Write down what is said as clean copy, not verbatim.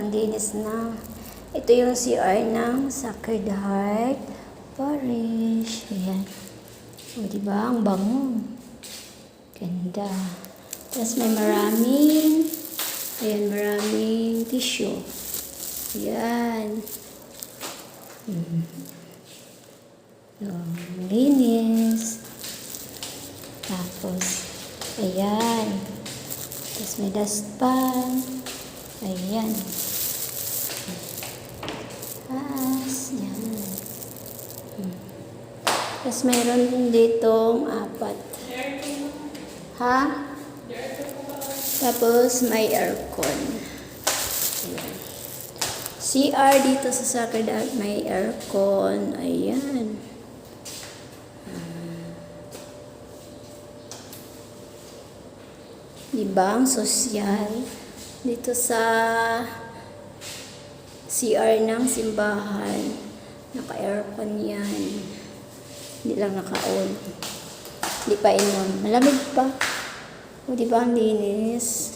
ang linis na. Ito yung CR ng Sacred Heart Parish. Ayan. O, diba? Ang bango. Ganda. Tapos may maraming tissue. Ayan. Linis. Tapos, ayan. Tapos may dustpan. Ayan. Yan. Tapos mayroon ditong 4. Ha? Tapos may aircon. Ayan. CR dito sa Sacred Heart may aircon. Ayan. Diba? Ang sosyal. Dito sa CR ng simbahan. Naka-aircon yan. Hindi lang naka-on. Hindi pa inom. Malamig pa. O diba ang linis?